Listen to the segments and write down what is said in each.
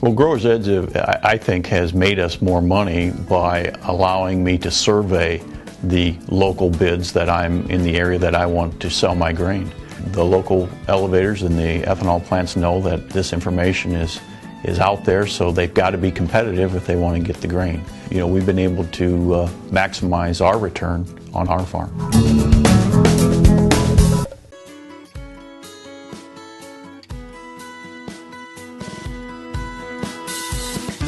Well, Growers Edge, I think, has made us more money by allowing me to survey the local bids that I'm in the area that I want to sell my grain. The local elevators and the ethanol plants know that this information is out there, so they've got to be competitive if they want to get the grain. You know, we've been able to maximize our return on our farm.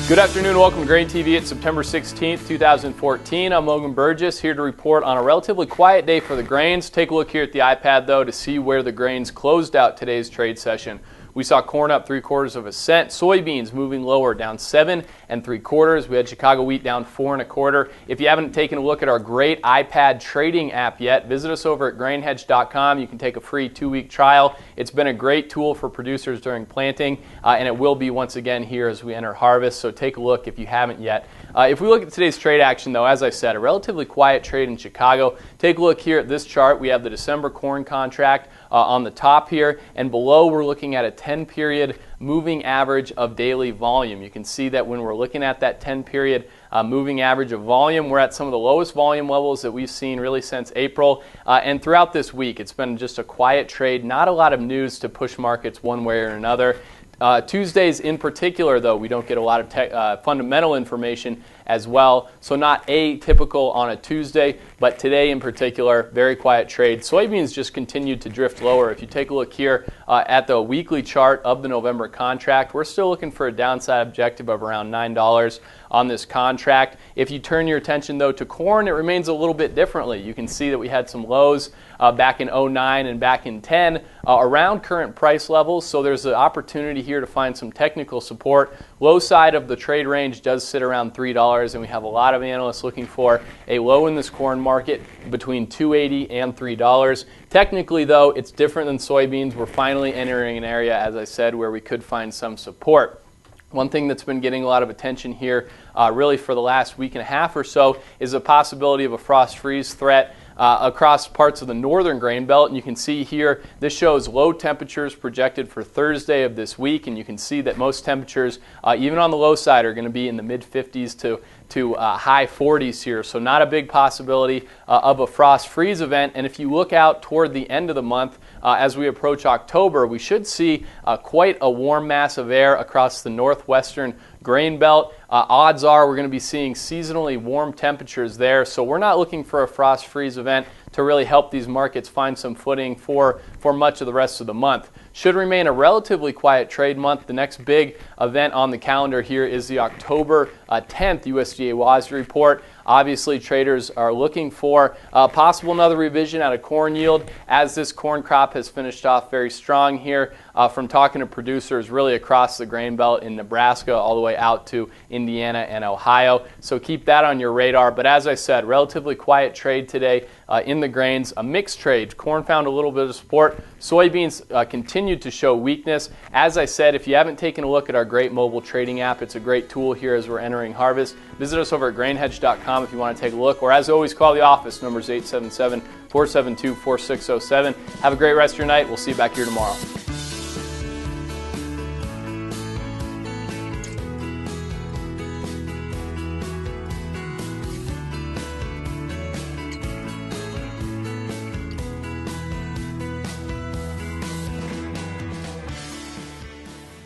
Good afternoon, welcome to GrainTV. It's September 16th, 2014. I'm Logan Burgess, here to report on a relatively quiet day for the grains. Take a look here at the iPad, though, to see where the grains closed out today's trade session. We saw corn up 3/4 of a cent, soybeans moving lower, down 7 3/4. We had Chicago wheat down 4 1/4. If you haven't taken a look at our great iPad trading app yet, visit us over at grainhedge.com. You can take a free 2-week trial. It's been a great tool for producers during planting, and it will be once again here as we enter harvest, so take a look if you haven't yet. If we look at today's trade action, though, as I said, a relatively quiet trade in Chicago. Take a look here at this chart. We have the December corn contract on the top here, and below we're looking at a 10-period moving average of daily volume. You can see that when we're looking at that 10-period moving average of volume, we're at some of the lowest volume levels that we've seen really since April. And throughout this week, it's been just a quiet trade, not a lot of news to push markets one way or another. Tuesdays in particular, though, we don't get a lot of fundamental information as well, so not atypical on a Tuesday, but today in particular, very quiet trade. Soybeans just continued to drift lower. If you take a look here at the weekly chart of the November contract, we're still looking for a downside objective of around $9 on this contract. If you turn your attention, though, to corn, it remains a little bit differently. You can see that we had some lows back in 09 and back in 10 around current price levels, so there's an opportunity here to find some technical support. Low side of the trade range does sit around $3, and we have a lot of analysts looking for a low in this corn market between $2.80 and $3. Technically, though, it's different than soybeans. We're finally entering an area, as I said, where we could find some support. One thing that's been getting a lot of attention here really for the last week and a half or so is the possibility of a frost freeze threat across parts of the northern grain belt. And you can see here, this shows low temperatures projected for Thursday of this week, and you can see that most temperatures, even on the low side, are going to be in the mid-50s to high 40s here, so not a big possibility of a frost freeze event. And if you look out toward the end of the month, as we approach October, we should see quite a warm mass of air across the northwestern grain belt. Odds are we're going to be seeing seasonally warm temperatures there, so we're not looking for a frost freeze event to really help these markets find some footing for much of the rest of the month. Should remain a relatively quiet trade month. The next big event on the calendar here is the October 10th USDA WASDE report. Obviously, traders are looking for possible another revision out of corn yield, as this corn crop has finished off very strong here from talking to producers really across the grain belt in Nebraska all the way out to Indiana and Ohio. So keep that on your radar. But as I said, relatively quiet trade today in the grains, a mixed trade. Corn found a little bit of support. Soybeans continued to show weakness. As I said, if you haven't taken a look at our great mobile trading app, it's a great tool here as we're entering harvest. Visit us over at grainhedge.com if you want to take a look, or as always, call the office. Number is 877-472-4607. Have a great rest of your night. We'll see you back here tomorrow.